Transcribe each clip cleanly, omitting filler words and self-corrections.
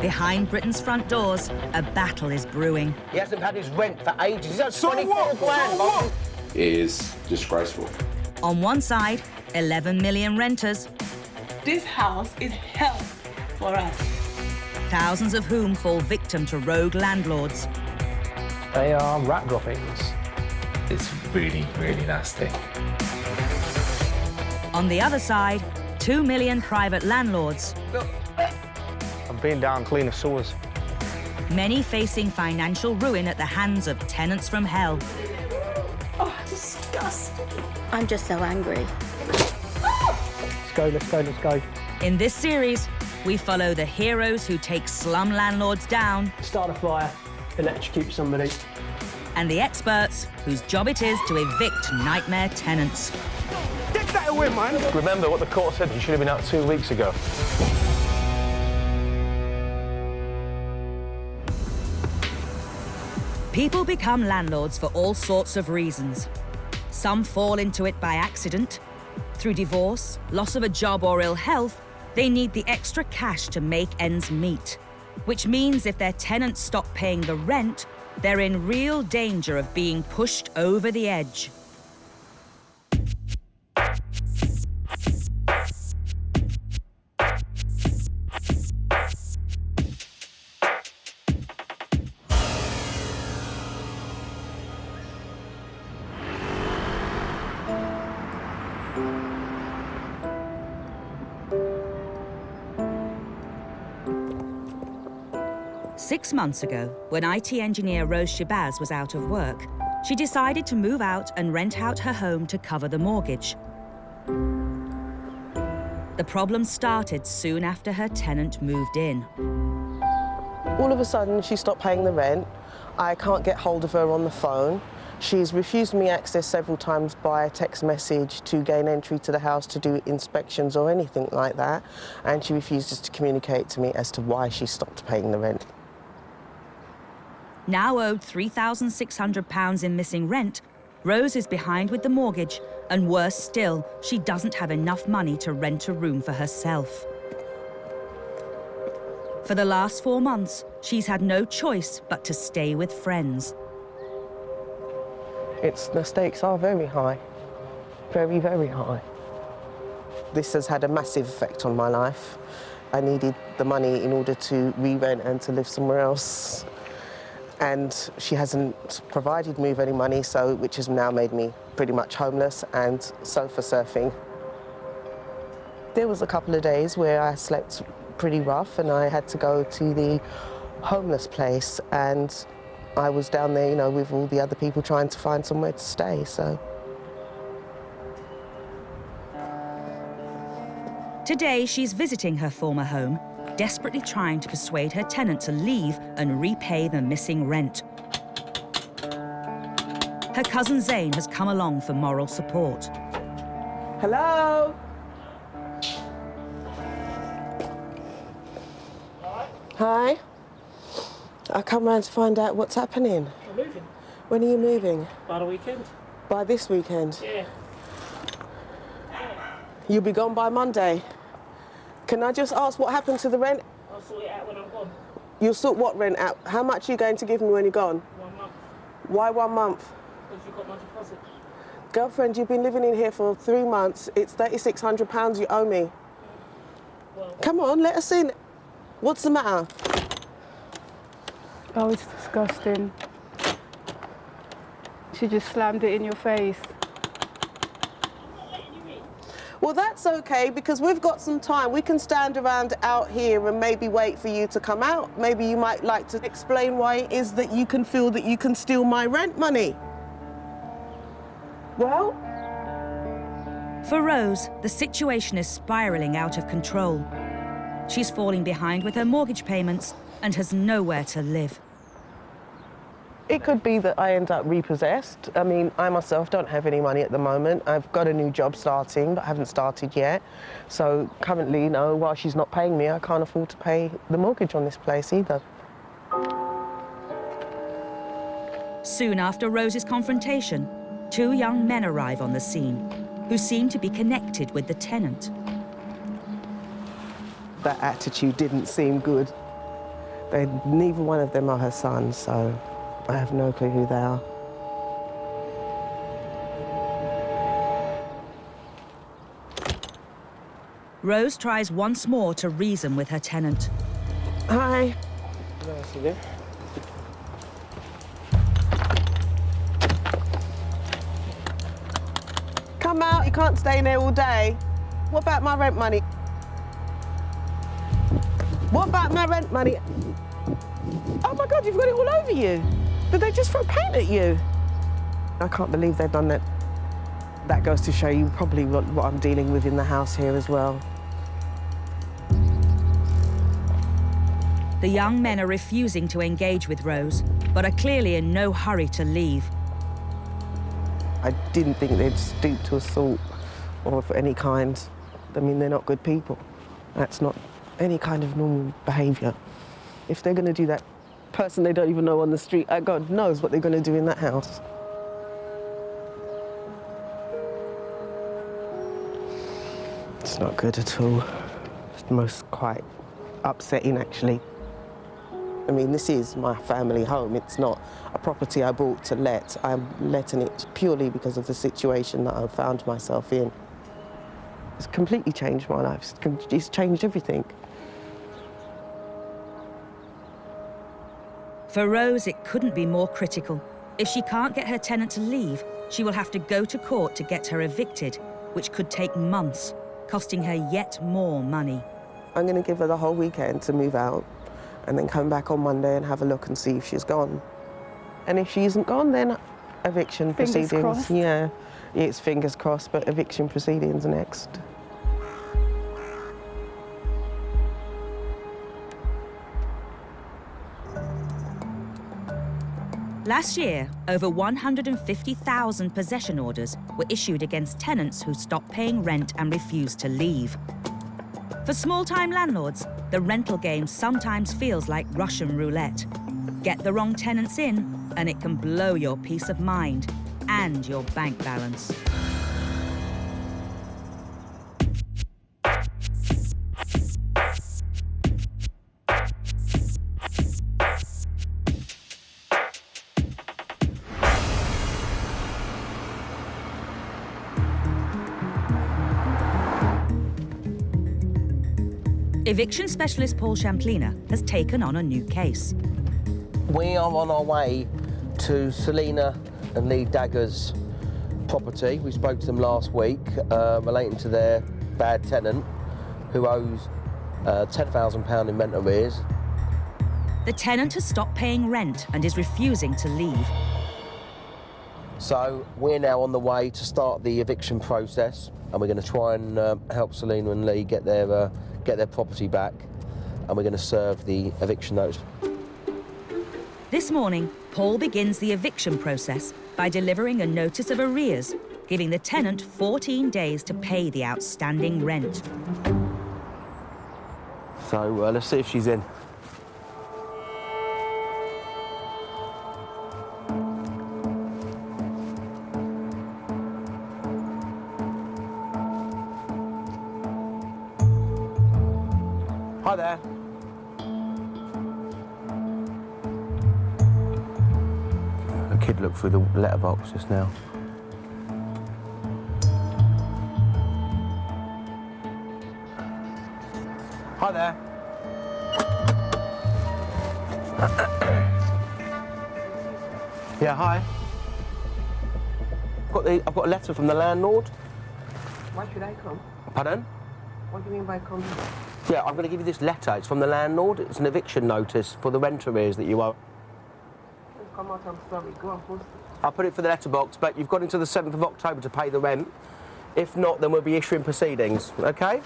Behind Britain's front doors, a battle is brewing. He hasn't had his rent for ages. He's got 24 grand. It is disgraceful. On one side, 11 million renters. This house is hell for us. Thousands of whom fall victim to rogue landlords. They are rat droppings. It's really, really nasty. On the other side, 2 million private landlords. I've been down cleaner sewers. Many facing financial ruin at the hands of tenants from hell. Oh, disgusting. I'm just so angry. Let's go, let's go, let's go. In this series, we follow the heroes who take slum landlords down Start a fire, electrocute somebody. and the experts whose job it is to evict nightmare tenants. Get that away, man! Remember what the court said, you should have been out 2 weeks ago. People become landlords for all sorts of reasons. Some fall into it by accident. Through divorce, loss of a job or ill health, they need the extra cash to make ends meet. Which means if their tenants stop paying the rent, they're in real danger of being pushed over the edge. Six months ago, when IT engineer Rose Shabazz was out of work, she decided to move out and rent out her home to cover the mortgage. The problem started soon after her tenant moved in. All of a sudden, she stopped paying the rent. I can't get hold of her on the phone. She's refused me access several times by text message to gain entry to the house to do inspections or anything like that. And she refuses to communicate to me as to why she stopped paying the rent. Now owed £3,600 in missing rent, Rose is behind with the mortgage, and worse still, she doesn't have enough money to rent a room for herself. For the last 4 months, she's had no choice but to stay with friends. The stakes are very high, very, very high. This has had a massive effect on my life. I needed the money in order to re-rent and to live somewhere else. And she hasn't provided me with any money, which has now made me pretty much homeless and sofa surfing. There was a couple of days where I slept pretty rough and I had to go to the homeless place, and I was down there, you know, with all the other people trying to find somewhere to stay, so. Today, she's visiting her former home, desperately trying to persuade her tenant to leave and repay the missing rent. Her cousin Zayn has come along for moral support. Hello? Hi. I come round to find out what's happening. I'm moving. When are you moving? By the weekend. By this weekend? Yeah. You'll be gone by Monday. Can I just ask what happened to the rent? I'll sort it out when I'm gone. You'll sort what rent out? How much are you going to give me when you're gone? 1 month. Why 1 month? Because you got my deposit. Girlfriend, you've been living in here for 3 months. It's £3,600 you owe me. Well, Come on, let us in. What's the matter? Oh, it's disgusting. She just slammed it in your face. Well, that's okay, because we've got some time. We can stand around out here and maybe wait for you to come out. Maybe you might like to explain why it is that you can feel that you can steal my rent money. Well? For Rose, the situation is spiralling out of control. She's falling behind with her mortgage payments and has nowhere to live. It could be that I end up repossessed. I mean, I myself don't have any money at the moment. I've got a new job starting, but haven't started yet. So currently, no, while she's not paying me, I can't afford to pay the mortgage on this place either. Soon after Rose's confrontation, 2 young men arrive on the scene who seem to be connected with the tenant. That attitude didn't seem good. Neither one of them are her sons, so I have no clue who they are. Rose tries once more to reason with her tenant. Hi. Nice of you. Come out, you can't stay in there all day. What about my rent money? What about my rent money? Oh my God, you've got it all over you. Did they just throw paint at you? I can't believe they've done that. That goes to show you probably what I'm dealing with in the house here as well. The young men are refusing to engage with Rose, but are clearly in no hurry to leave. I didn't think they'd stoop to assault or of any kind. I mean, they're not good people. That's not any kind of normal behaviour. If they're going to do that, person they don't even know on the street, God knows what they're going to do in that house. It's not good at all. It's most quite upsetting, actually. I mean, this is my family home. It's not a property I bought to let. I'm letting it purely because of the situation that I found myself in. It's completely changed my life. It's changed everything. For Rose, it couldn't be more critical. If she can't get her tenant to leave, she will have to go to court to get her evicted, which could take months, costing her yet more money. I'm going to give her the whole weekend to move out and then come back on Monday and have a look and see if she's gone. And if she isn't gone, then eviction Fingers proceedings. crossed. Yeah, it's fingers crossed, but eviction proceedings next. Last year, over 150,000 possession orders were issued against tenants who stopped paying rent and refused to leave. For small-time landlords, the rental game sometimes feels like Russian roulette. Get the wrong tenants in, and it can blow your peace of mind and your bank balance. Eviction specialist Paul Champlina has taken on a new case. We are on our way to Selena and Lee Dagger's property. We spoke to them last week relating to their bad tenant who owes £10,000 in rent arrears. The tenant has stopped paying rent and is refusing to leave. So we're now on the way to start the eviction process, and we're going to try and help Selena and Lee get their property back, and we're going to serve the eviction notice. This morning, Paul begins the eviction process by delivering a notice of arrears, giving the tenant 14 days to pay the outstanding rent. So let's see if she's in. Hi there. A kid looked through the letterbox just now. Hi there. Yeah, hi. I've got a letter from the landlord. Why should I come? Pardon? What do you mean by coming? Yeah, I'm going to give you this letter. It's from the landlord. It's an eviction notice for the rent arrears that you owe. Come out, I'm sorry. Go on, post it. I'll put it for the letterbox, but you've got until the 7th of October to pay the rent. If not, then we'll be issuing proceedings, OK?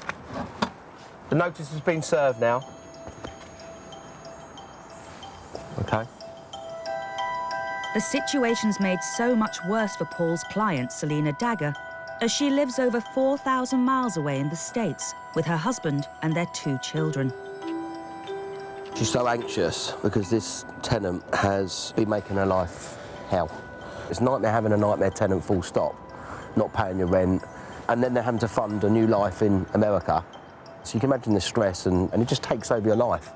The notice has been served now. OK. The situation's made so much worse for Paul's client, Selena Dagger, as she lives over 4,000 miles away in the States with her husband and their 2 children. She's so anxious because this tenant has been making her life hell. It's a nightmare having a nightmare tenant, full stop, not paying your rent, and then they're having to fund a new life in America. So you can imagine the stress, and it just takes over your life.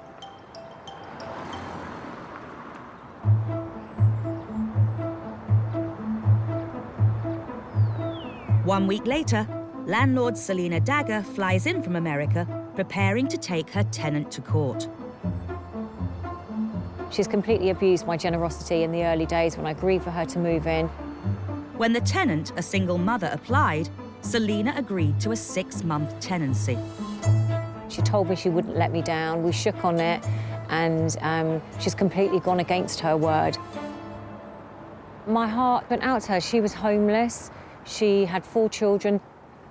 1 week later, landlord Selena Dagger flies in from America, preparing to take her tenant to court. She's completely abused my generosity in the early days when I agreed for her to move in. When the tenant, a single mother, applied, Selena agreed to a 6-month tenancy. She told me she wouldn't let me down. We shook on it, and she's completely gone against her word. My heart went out to her. She was homeless. She had 4 children,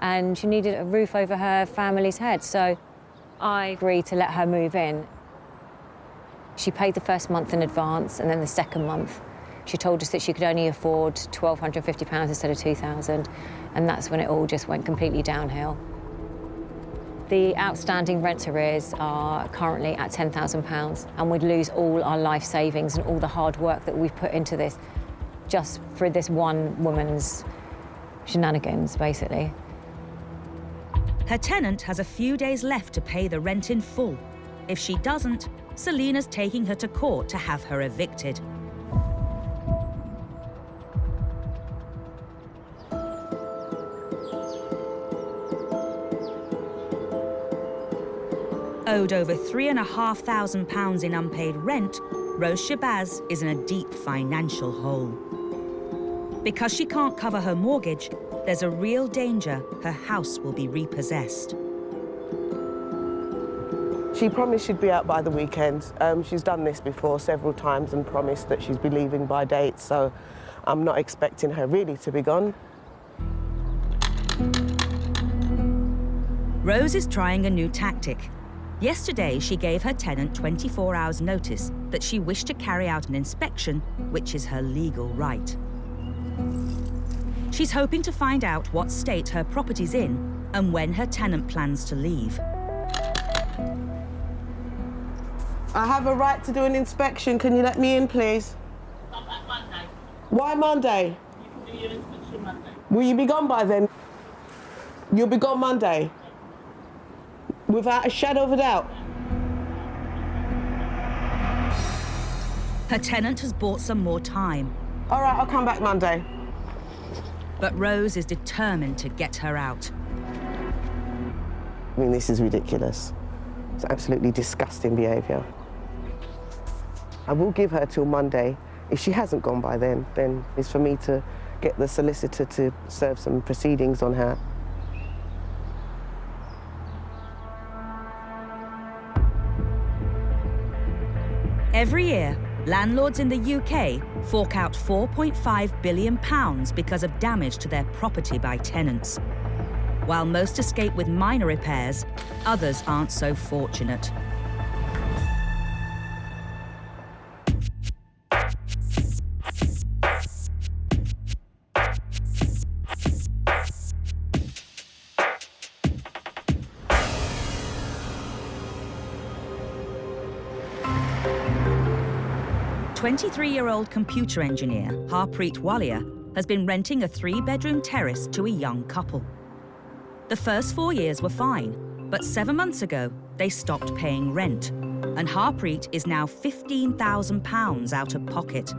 and she needed a roof over her family's head. So I agreed to let her move in. She paid the first month in advance, and then the second month, she told us that she could only afford £1,250 instead of £2,000, and that's when it all just went completely downhill. The outstanding rent arrears are currently at £10,000, and we'd lose all our life savings and all the hard work that we've put into this just for this one woman's shenanigans, basically. Her tenant has a few days left to pay the rent in full. If she doesn't, Selena's taking her to court to have her evicted. Owed over £3,500 in unpaid rent, Rose Shabazz is in a deep financial hole. Because she can't cover her mortgage, there's a real danger her house will be repossessed. She promised she'd be out by the weekend. She's done this before several times and promised that she'd be leaving by date, so I'm not expecting her really to be gone. Rose is trying a new tactic. Yesterday, she gave her tenant 24 hours notice that she wished to carry out an inspection, which is her legal right. She's hoping to find out what state her property's in and when her tenant plans to leave. I have a right to do an inspection. Can you let me in, please? Come back Monday. Why Monday? You can do your inspection Monday. Will you be gone by then? You'll be gone Monday? Without a shadow of a doubt? Her tenant has bought some more time. All right, I'll come back Monday. But Rose is determined to get her out. I mean, this is ridiculous. It's absolutely disgusting behaviour. I will give her till Monday. If she hasn't gone by then it's for me to get the solicitor to serve some proceedings on her. Every year, landlords in the UK fork out £4.5 billion because of damage to their property by tenants. While most escape with minor repairs, others aren't so fortunate. A 23-year-old computer engineer, Harpreet Walia, has been renting a 3-bedroom terrace to a young couple. The first 4 years were fine, but 7 months ago, they stopped paying rent, and Harpreet is now £15,000 out of pocket.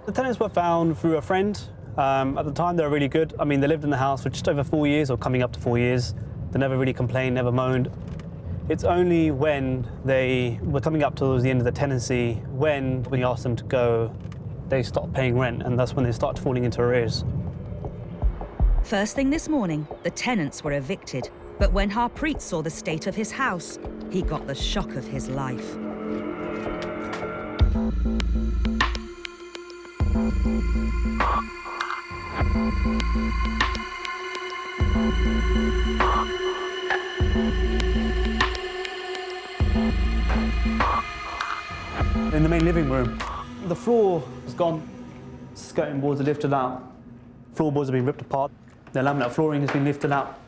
The tenants were found through a friend. At the time, they were really good. I mean, they lived in the house for just over 4 years, or coming up to 4 years. They never really complained, never moaned. It's only when they were coming up towards the end of the tenancy, when we asked them to go, they stopped paying rent, and that's when they started falling into arrears. First thing this morning, the tenants were evicted, but when Harpreet saw the state of his house, he got the shock of his life. In the main living room, the floor is gone. Skirting boards are lifted out. Floorboards have been ripped apart. The laminate flooring has been lifted out.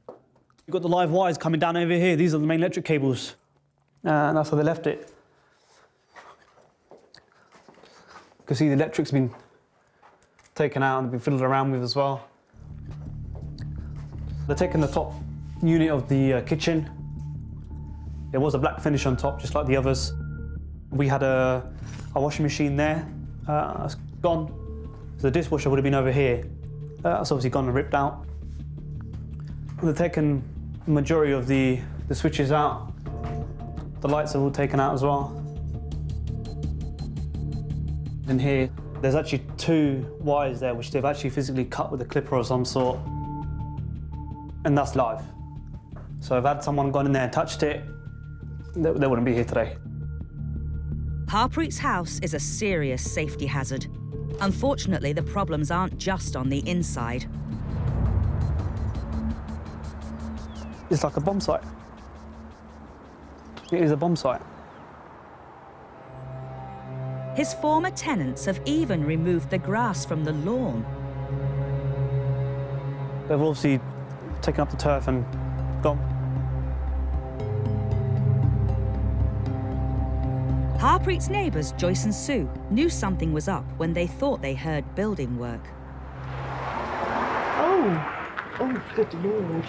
You've got the live wires coming down over here. These are the main electric cables. And that's how they left it. You can see the electric's been taken out and been fiddled around with as well. They're taking the top unit of the kitchen. There was a black finish on top, just like the others. We had a washing machine there. It's gone. So the dishwasher would have been over here. It's obviously gone and ripped out. They've taken the majority of the switches out. The lights are all taken out as well. In here, there's actually 2 wires there which they've actually physically cut with a clipper of some sort. And that's live. So if had someone gone in there and touched it, they wouldn't be here today. Harpreet's house is a serious safety hazard. Unfortunately, the problems aren't just on the inside. It's like a bomb site. It is a bomb site. His former tenants have even removed the grass from the lawn. They've obviously taken up the turf and gone. Harpreet's neighbours, Joyce and Sue, knew something was up when they thought they heard building work. Oh, good Lord.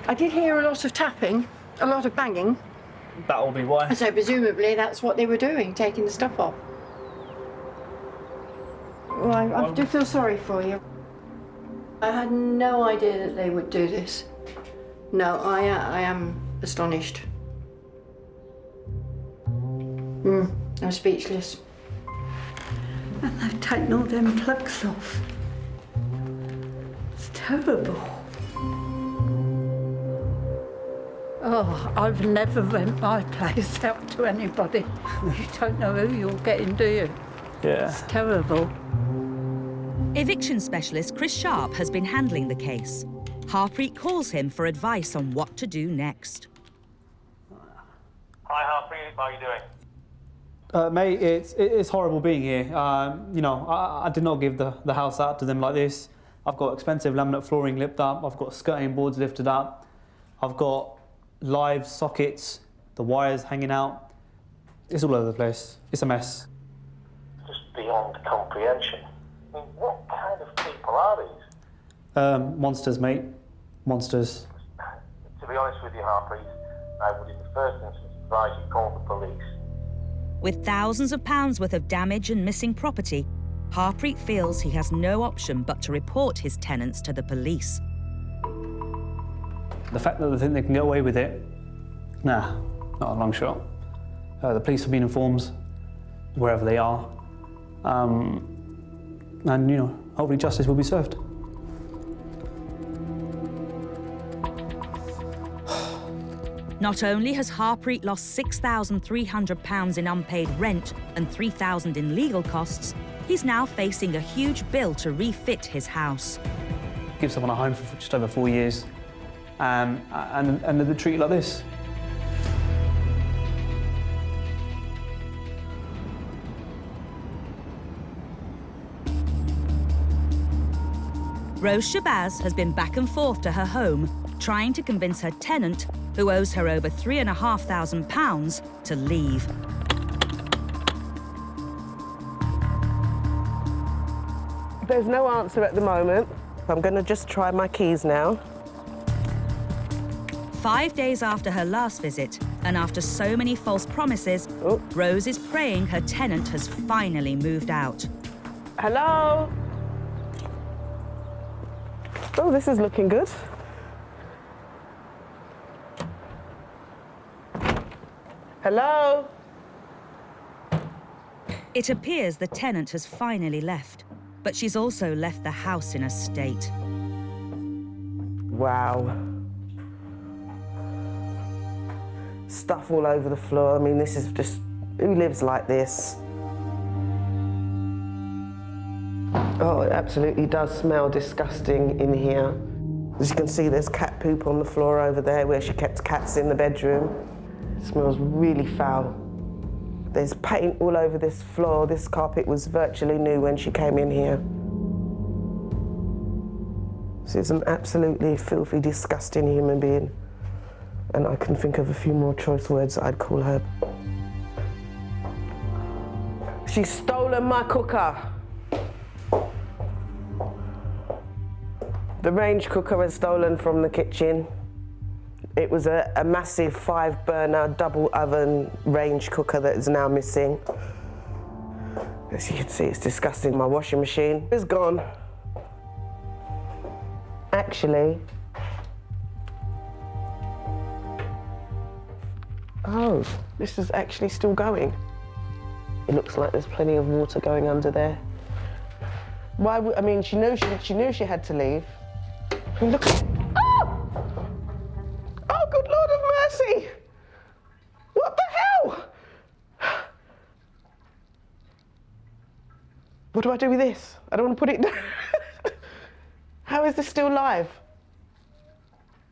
I did hear a lot of tapping, a lot of banging. That will be why. So presumably that's what they were doing, taking the stuff off. Well, I do feel sorry for you. I had no idea that they would do this. No, I am astonished. I'm speechless. And they've taken all them plugs off. It's terrible. Oh, I've never rent my place out to anybody. You don't know who you're getting, do you? Yeah. It's terrible. Eviction specialist Chris Sharp has been handling the case. Harpreet calls him for advice on what to do next. Hi, Harpreet. How are you doing? Mate, it's horrible being here. You know, I did not give the house out to them like this. I've got expensive laminate flooring lifted up. I've got skirting boards lifted up. I've got live sockets, the wires hanging out. It's all over the place. It's a mess. Just beyond comprehension. I mean, what kind of people are these? Monsters, mate. Monsters. To be honest with you, Harpreet, I would in the first instance advise you call the police. With thousands of pounds worth of damage and missing property, Harpreet feels he has no option but to report his tenants to the police. The fact that they think they can get away with it, nah, not a long shot. The police have been informed wherever they are. And, you know, hopefully justice will be served. Not only has Harpreet lost £6,300 in unpaid rent and £3,000 in legal costs, he's now facing a huge bill to refit his house. Give someone a home for just over 4 years, and they treat you like this. Rose Shabazz has been back and forth to her home, trying to convince her tenant, who owes her over £3,500, to leave. There's no answer at the moment. I'm going to just try my keys now. 5 days after her last visit, and after so many false promises, Rose is praying her tenant has finally moved out. Hello? Oh, this is looking good. Hello? It appears the tenant has finally left, but she's also left the house in a state. Wow. Stuff all over the floor. I mean, this is just, who lives like this? Oh, it absolutely does smell disgusting in here. As you can see, there's cat poop on the floor over there where she kept cats in the bedroom. It smells really foul. There's paint all over this floor. This carpet was virtually new when she came in here. She's an absolutely filthy, disgusting human being. And I can think of a few more choice words that I'd call her. She's stolen my cooker. The range cooker was stolen from the kitchen. It was a massive 5-burner double oven range cooker that is now missing. As you can see, it's disgusting. My washing machine is gone. Actually, oh, this is actually still going. It looks like there's plenty of water going under there. Why would, I mean, she knew she had to leave. And look at, oh! Oh, good Lord of mercy! What the hell? What do I do with this? I don't want to put it down. How is this still live?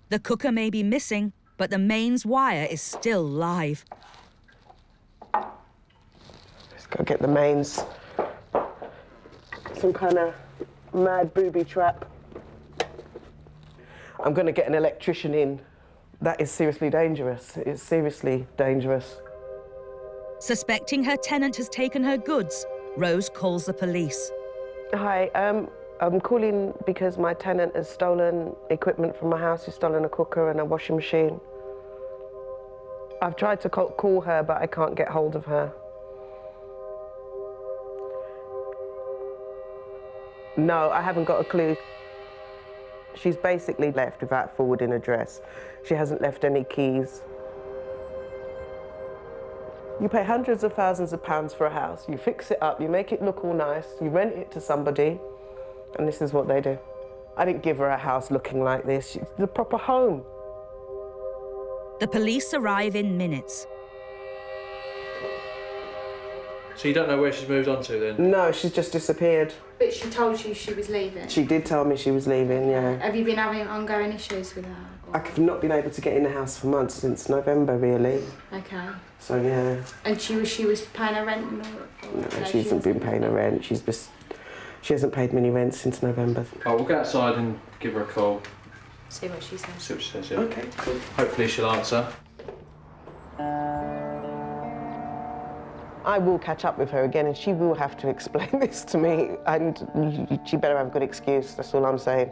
The cooker may be missing, but the mains wire is still live. Let's go get the mains. Some kind of mad booby trap. I'm going to get an electrician in. That is seriously dangerous. It's seriously dangerous. Suspecting her tenant has taken her goods, Rose calls the police. Hi, I'm calling because my tenant has stolen equipment from my house. He's stolen a cooker and a washing machine. I've tried to call her, but I can't get hold of her. No, I haven't got a clue. She's basically left without forwarding address. She hasn't left any keys. You pay hundreds of thousands of pounds for a house, you fix it up, you make it look all nice, you rent it to somebody, and this is what they do. I didn't give her a house looking like this. It's the proper home. The police arrive in minutes. So you don't know where she's moved on to then? No, she's just disappeared. But she told you she was leaving? She did tell me she was leaving, yeah. Have you been having ongoing issues with her? I've not been able to get in the house for months, since November, really. Okay. So, yeah. And she was paying her rent? No, she hasn't been paying her rent. She hasn't paid me any rent since November. Oh, we'll go outside and give her a call. See what she says. See what she says, yeah. Okay, cool. Hopefully she'll answer. I will catch up with her again and she will have to explain this to me, and she better have a good excuse, that's all I'm saying.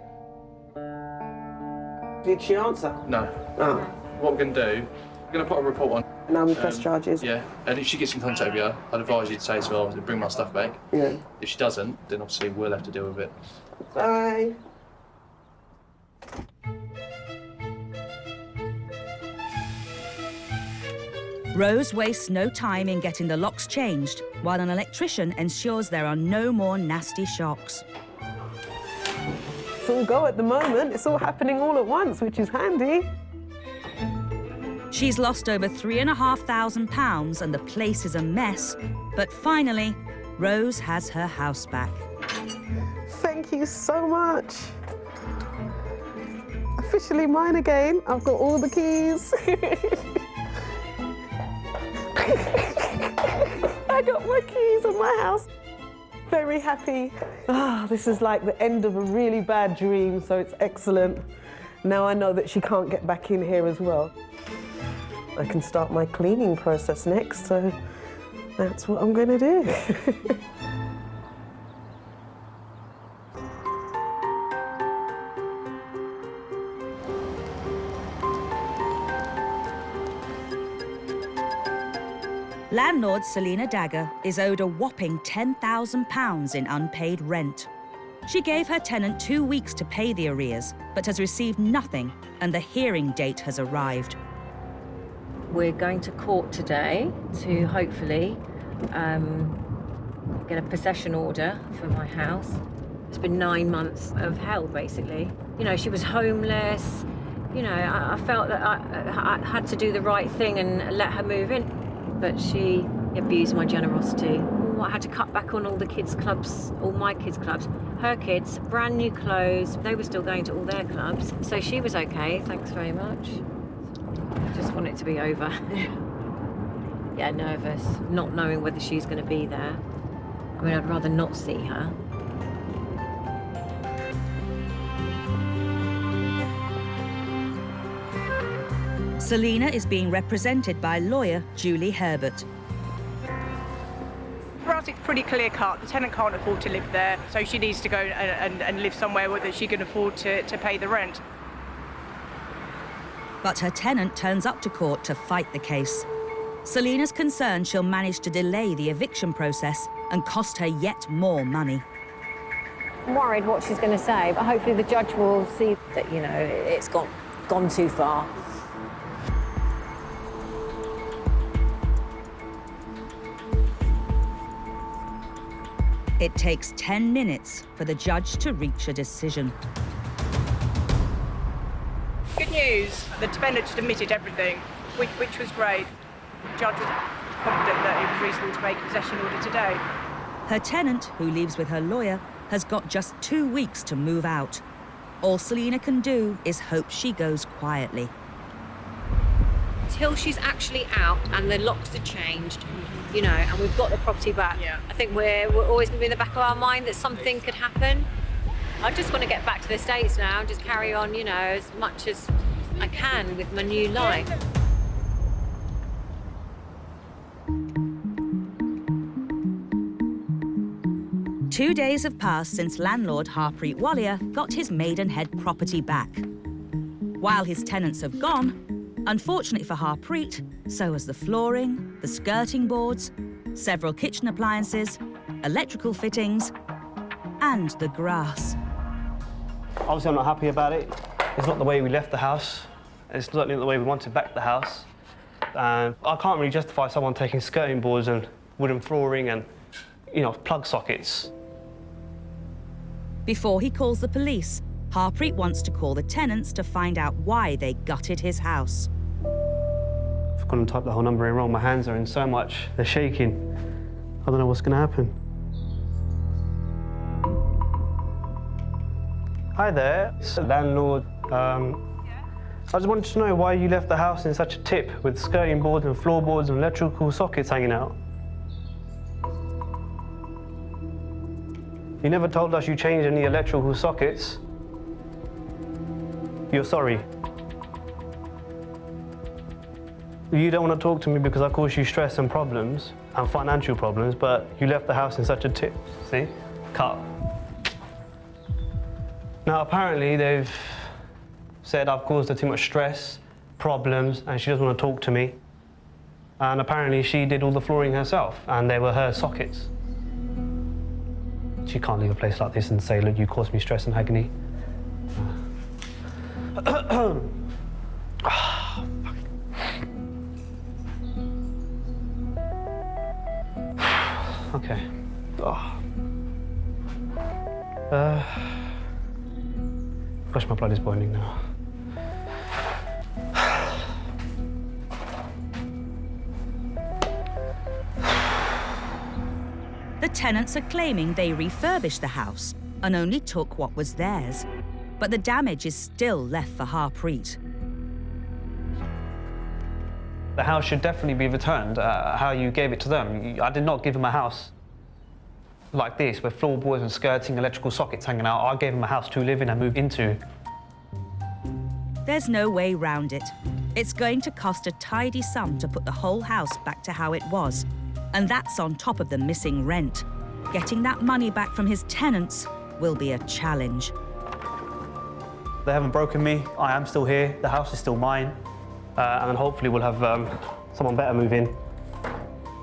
Did she answer? No. Oh. What we're going to do, we're going to put a report on. And I'm press charges? Yeah, and if she gets in contact with you, I'd advise you to say to her, bring my stuff back. Yeah. If she doesn't, then obviously we'll have to deal with it. Bye. Rose wastes no time in getting the locks changed, while an electrician ensures there are no more nasty shocks. It's all go at the moment. It's all happening all at once, which is handy. She's lost over £3,500 and the place is a mess. But finally, Rose has her house back. Thank you so much. Officially mine again. I've got all the keys. I got my keys in my house. Very happy. Ah, this is like the end of a really bad dream, so it's excellent. Now I know that she can't get back in here as well. I can start my cleaning process next, so that's what I'm going to do. Landlord Selena Dagger is owed a whopping £10,000 in unpaid rent. She gave her tenant 2 weeks to pay the arrears, but has received nothing, and the hearing date has arrived. We're going to court today to hopefully get a possession order for my house. It's been 9 months of hell, basically. You know, she was homeless. You know, I felt that I had to do the right thing and let her move in. But she abused my generosity. I had to cut back on all the kids' clubs, all my kids' clubs. Her kids, brand new clothes, they were still going to all their clubs. So she was okay, thanks very much. I just want it to be over. Yeah, nervous, not knowing whether she's going to be there. I mean, I'd rather not see her. Selena is being represented by lawyer Julie Herbert. For us, it's pretty clear-cut. The tenant can't afford to live there, so she needs to go and live somewhere that she can afford to pay the rent. But her tenant turns up to court to fight the case. Selena's concerned she'll manage to delay the eviction process and cost her yet more money. I'm worried what she's going to say, but hopefully the judge will see that, you know, it's gone too far. It takes 10 minutes for the judge to reach a decision. Good news, the defendant just admitted everything, which was great. The judge was confident that it was reasonable to make a possession order today. Her tenant, who lives with her lawyer, has got just 2 weeks to move out. All Selena can do is hope she goes quietly. Until she's actually out and the locks are changed, you know, and we've got the property back, I think we're always going to be in the back of our mind that something could happen. I just want to get back to the States now and just carry on, you know, as much as I can with my new life. Two days have passed since landlord Harpreet Walia got his Maidenhead property back. While his tenants have gone, unfortunately for Harpreet, so has the flooring, the skirting boards, several kitchen appliances, electrical fittings, and the grass. Obviously, I'm not happy about it. It's not the way we left the house. It's certainly not the way we wanted back the house. And I can't really justify someone taking skirting boards and wooden flooring and, you know, plug sockets. Before he calls the police, Harpreet wants to call the tenants to find out why they gutted his house. I've gone and typed the whole number in wrong. My hands are in so much, they're shaking. I don't know what's going to happen. Hi there, it's the landlord. I just wanted to know why you left the house in such a tip with skirting boards and floorboards and electrical sockets hanging out. You never told us you changed any electrical sockets. You're sorry. You don't want to talk to me because I caused you stress and problems and financial problems, but you left the house in such a tip. See? Cut. Now, apparently, they've said I've caused her too much stress, problems, and she doesn't want to talk to me. And apparently, she did all the flooring herself, and they were her sockets. She can't leave a place like this and say, look, you caused me stress and agony. Okay. Gosh, my blood is boiling now. The tenants are claiming they refurbished the house and only took what was theirs. But the damage is still left for Harpreet. The house should definitely be returned, how you gave it to them. I did not give them a house like this, with floorboards and skirting, electrical sockets hanging out. I gave them a house to live in and move into. There's no way round it. It's going to cost a tidy sum to put the whole house back to how it was. And that's on top of the missing rent. Getting that money back from his tenants will be a challenge. They haven't broken me. I am still here. The house is still mine. And then hopefully we'll have someone better move in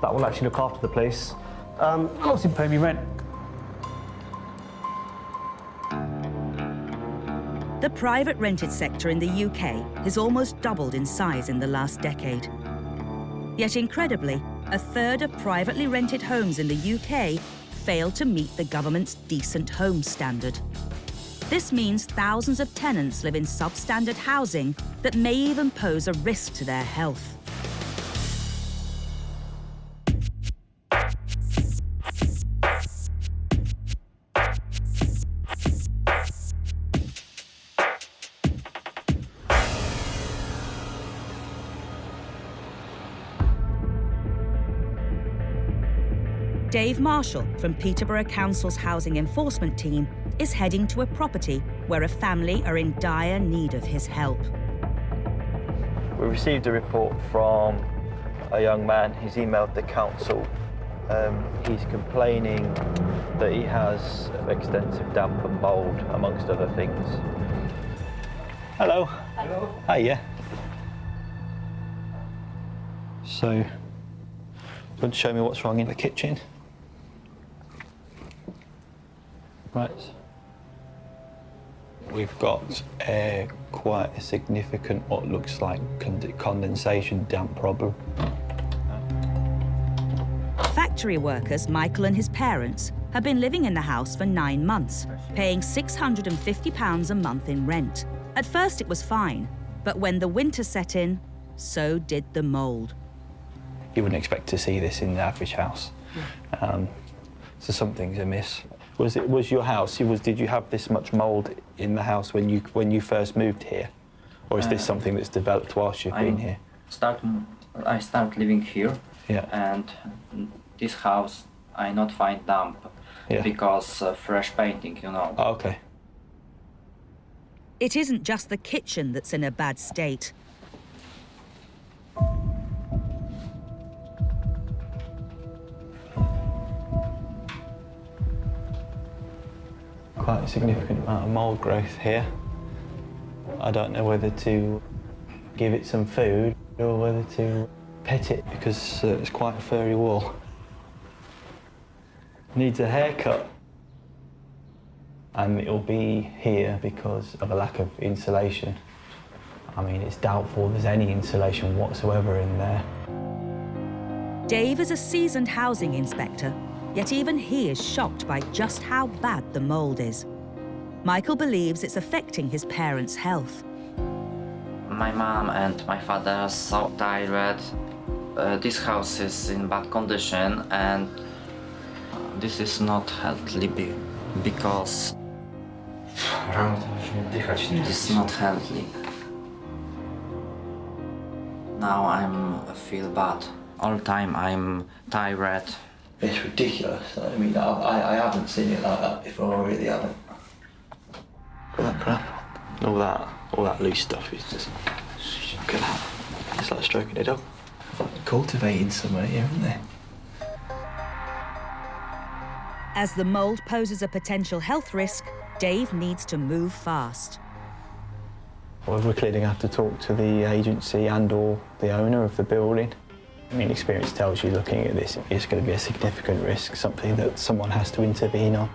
that will actually look after the place. And obviously pay me rent. The private rented sector in the UK has almost doubled in size in the last decade. Yet incredibly, a third of privately rented homes in the UK fail to meet the government's decent home standard. This means thousands of tenants live in substandard housing that may even pose a risk to their health. Dave Marshall from Peterborough Council's Housing Enforcement Team is heading to a property where a family are in dire need of his help. We received a report from a young man. He's emailed the council. He's complaining that he has extensive damp and mould, amongst other things. Hello. Hello. Hiya. So, you want to show me what's wrong in the kitchen? Right. We've got quite a significant, what looks like condensation damp problem. Factory workers Michael and his parents have been living in the house for 9 months, paying £650 a month in rent. At first it was fine, but when the winter set in, so did the mould. You wouldn't expect to see this in the average house. So something's amiss. Was your house? Did you have this much mould in the house when you first moved here, or is this something that's developed whilst you've been here? I start living here, and this house I not find damp because fresh painting, you know. Oh, okay. It isn't just the kitchen that's in a bad state. Quite a significant amount of mould growth here. I don't know whether to give it some food or whether to pet it because it's quite a furry wall. Needs a haircut. And it'll be here because of a lack of insulation. I mean, it's doubtful there's any insulation whatsoever in there. Dave is a seasoned housing inspector, yet even he is shocked by just how bad the mould is. Michael believes it's affecting his parents' health. My mom and my father are so tired. This house is in bad condition, and this is not healthy because it's not healthy. Now I feel bad. All the time I'm tired. It's ridiculous. I mean, I haven't seen it like that before, I really haven't. All that crap, all that loose stuff is just, look at that. It's like stroking a dog. Like cultivating somewhere here, isn't there? As the mould poses a potential health risk, Dave needs to move fast. Well, we're clearly going to have to talk to the agency and/or the owner of the building. I mean, experience tells you looking at this, it's going to be a significant risk, something that someone has to intervene on.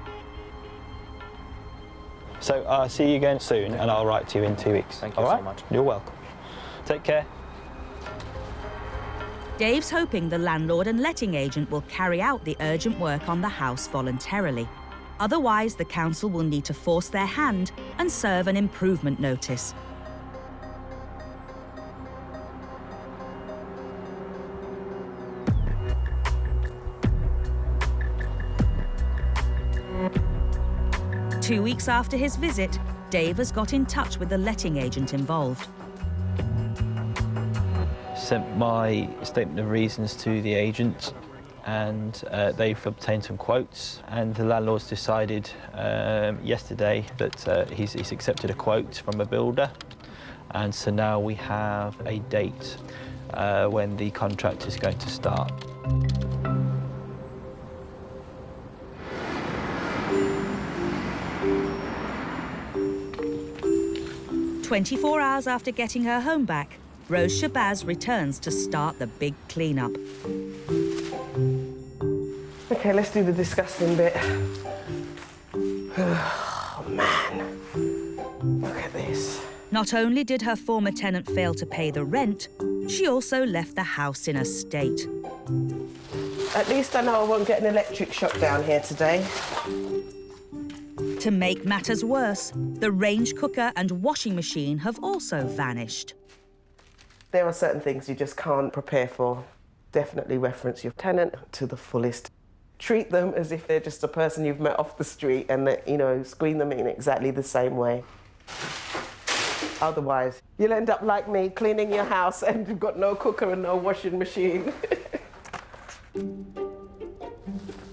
So I'll see you again soon, and I'll write to you in 2 weeks. Thank you so much. You're welcome. Take care. Dave's hoping the landlord and letting agent will carry out the urgent work on the house voluntarily. Otherwise, the council will need to force their hand and serve an improvement notice. Two weeks after his visit, Dave has got in touch with the letting agent involved. Sent my statement of reasons to the agent, and they've obtained some quotes, and the landlord's decided yesterday that he's accepted a quote from a builder, and so now we have a date when the contract is going to start. 24 hours after getting her home back, Rose Shabazz returns to start the big clean-up. Okay, let's do the disgusting bit. Oh, man. Look at this. Not only did her former tenant fail to pay the rent, she also left the house in a state. At least I know I won't get an electric shock down here today. To make matters worse, the range cooker and washing machine have also vanished. There are certain things you just can't prepare for. Definitely reference your tenant to the fullest. Treat them as if they're just a person you've met off the street and, you know, screen them in exactly the same way. Otherwise, you'll end up like me, cleaning your house and you've got no cooker and no washing machine.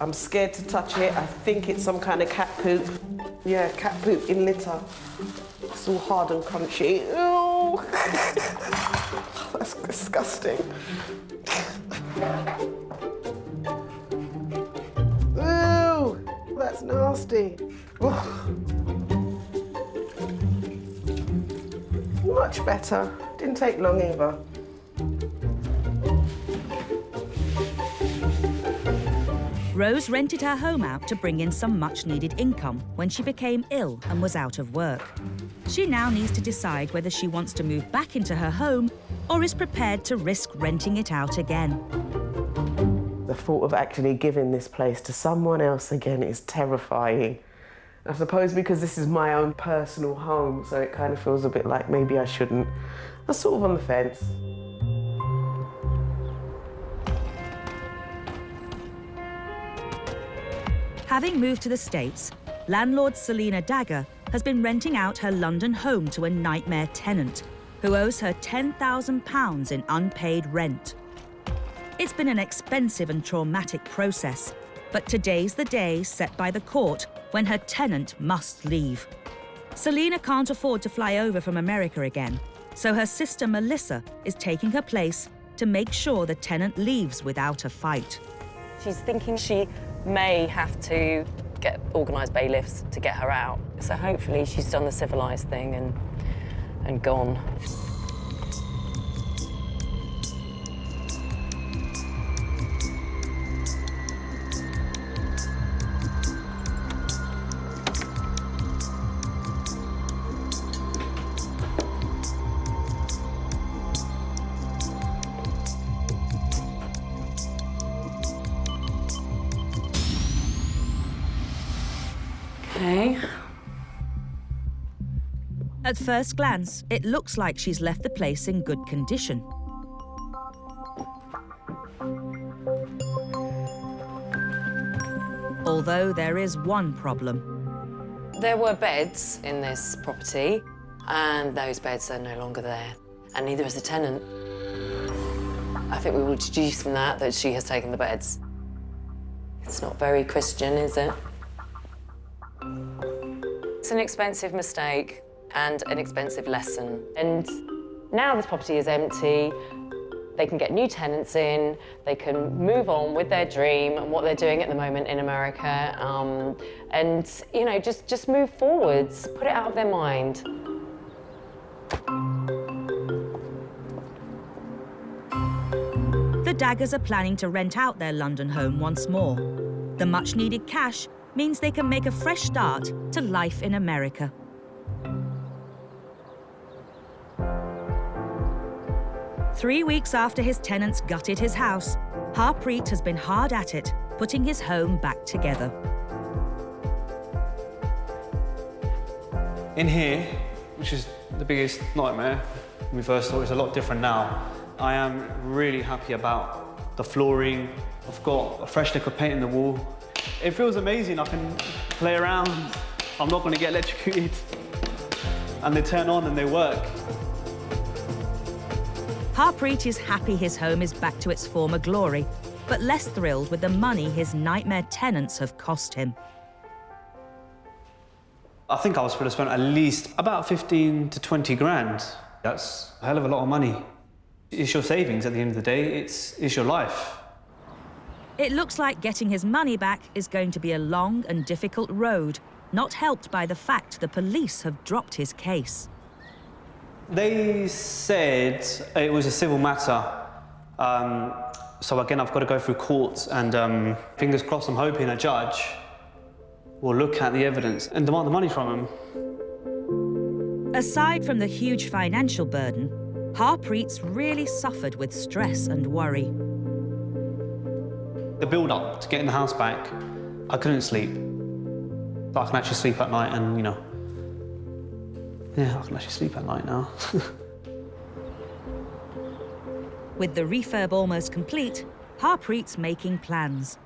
I'm scared to touch it. I think it's some kind of cat poop. Yeah, cat poop in litter. It's all hard and crunchy. Ew. That's disgusting. Ew, that's nasty. Much better. Didn't take long either. Rose rented her home out to bring in some much-needed income when she became ill and was out of work. She now needs to decide whether she wants to move back into her home or is prepared to risk renting it out again. The thought of actually giving this place to someone else again is terrifying. I suppose because this is my own personal home, so it kind of feels a bit like maybe I shouldn't. I'm sort of on the fence. Having moved to the States, landlord Selena Dagger has been renting out her London home to a nightmare tenant who owes her £10,000 in unpaid rent. It's been an expensive and traumatic process, but today's the day set by the court when her tenant must leave. Selena can't afford to fly over from America again, so her sister Melissa is taking her place to make sure the tenant leaves without a fight. She's thinking she may have to get organised bailiffs to get her out. So hopefully she's done the civilised thing and gone. Okay. At first glance, it looks like she's left the place in good condition. Although there is one problem. There were beds in this property, and those beds are no longer there, and neither is the tenant. I think we will deduce from that she has taken the beds. It's not very Christian, is it? It's an expensive mistake and an expensive lesson. And now this property is empty. They can get new tenants in, they can move on with their dream and what they're doing at the moment in America, and, you know, just move forwards, put it out of their mind. The Daggers are planning to rent out their London home once more. The much-needed cash means they can make a fresh start to life in America. Three weeks after his tenants gutted his house, Harpreet has been hard at it, putting his home back together. In here, which is the biggest nightmare when we first saw it, it's a lot different now. I am really happy about the flooring. I've got a fresh lick of paint in the wall. It feels amazing. I can play around. I'm not going to get electrocuted. And they turn on and they work. Harpreet is happy his home is back to its former glory, but less thrilled with the money his nightmare tenants have cost him. I think I was supposed to spend at least about 15 to 20 grand. That's a hell of a lot of money. It's your savings at the end of the day. It's your life. It looks like getting his money back is going to be a long and difficult road, not helped by the fact the police have dropped his case. They said it was a civil matter. So again, I've got to go through courts and fingers crossed, I'm hoping a judge will look at the evidence and demand the money from him. Aside from the huge financial burden, Harpreet's really suffered with stress and worry. The build-up to getting the house back, I couldn't sleep. But I can actually sleep at night and, you know, yeah, I can actually sleep at night now. With the refurb almost complete, Harpreet's making plans.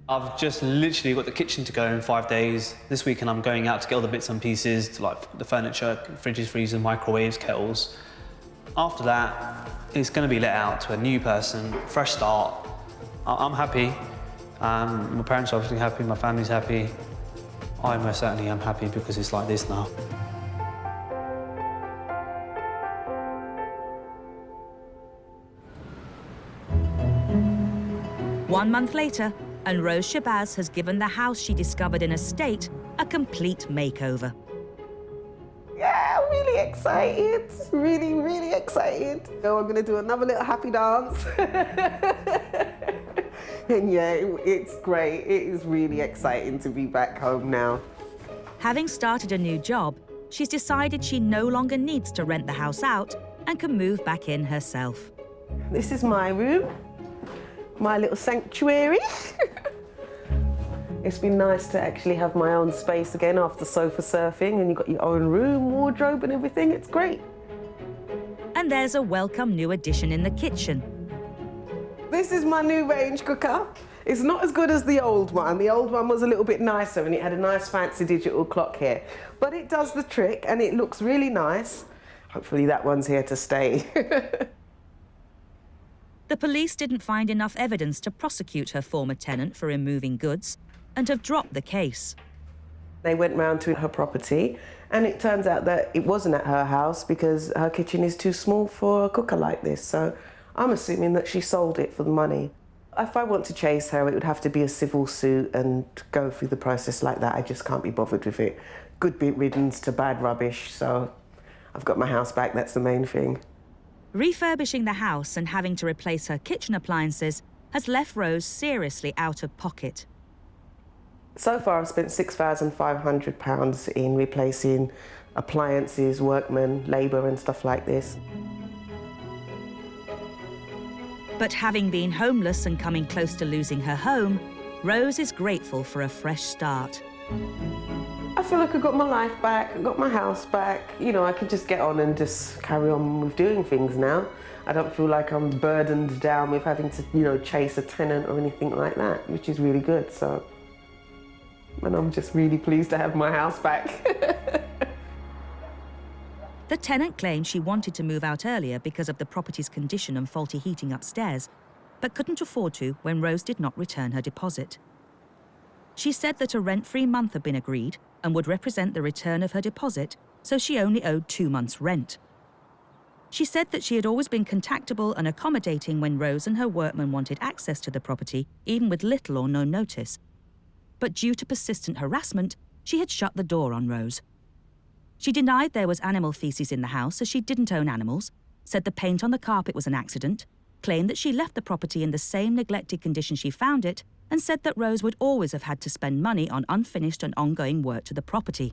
I've just literally got the kitchen to go in 5 days. This weekend I'm going out to get all the bits and pieces, like the furniture, fridges, freezers, microwaves, kettles. After that, it's going to be let out to a new person, fresh start. I'm happy. My parents are obviously happy, my family's happy. I most certainly am happy because it's like this now. One month later, and Rose Shabazz has given the house she discovered in a state a complete makeover. Yeah, I'm really excited. Really, really excited. So I'm gonna do another little happy dance. And yeah, it's great. It is really exciting to be back home now. Having started a new job, she's decided she no longer needs to rent the house out and can move back in herself. This is my room, my little sanctuary. It's been nice to actually have my own space again after sofa surfing, and you've got your own room, wardrobe and everything. It's great. And there's a welcome new addition in the kitchen. This is my new range cooker. It's not as good as the old one. The old one was a little bit nicer and it had a nice fancy digital clock here. But it does the trick and it looks really nice. Hopefully that one's here to stay. The police didn't find enough evidence to prosecute her former tenant for removing goods and have dropped the case. They went round to her property and it turns out that it wasn't at her house because her kitchen is too small for a cooker like this. So I'm assuming that she sold it for the money. If I want to chase her, it would have to be a civil suit and go through the process like that. I just can't be bothered with it. Good riddance to bad rubbish, so I've got my house back, that's the main thing. Refurbishing the house and having to replace her kitchen appliances has left Rose seriously out of pocket. So far, I've spent £6,500 in replacing appliances, workmen, labour and stuff like this. But having been homeless and coming close to losing her home, Rose is grateful for a fresh start. I feel like I got my life back, I got my house back. You know, I can just get on and just carry on with doing things now. I don't feel like I'm burdened down with having to, you know, chase a tenant or anything like that, which is really good, so. And I'm just really pleased to have my house back. The tenant claimed she wanted to move out earlier because of the property's condition and faulty heating upstairs, but couldn't afford to when Rose did not return her deposit. She said that a rent-free month had been agreed and would represent the return of her deposit, so she only owed 2 months' rent. She said that she had always been contactable and accommodating when Rose and her workmen wanted access to the property, even with little or no notice. But due to persistent harassment, she had shut the door on Rose. She denied there was animal feces in the house as she didn't own animals, said the paint on the carpet was an accident, claimed that she left the property in the same neglected condition she found it, and said that Rose would always have had to spend money on unfinished and ongoing work to the property.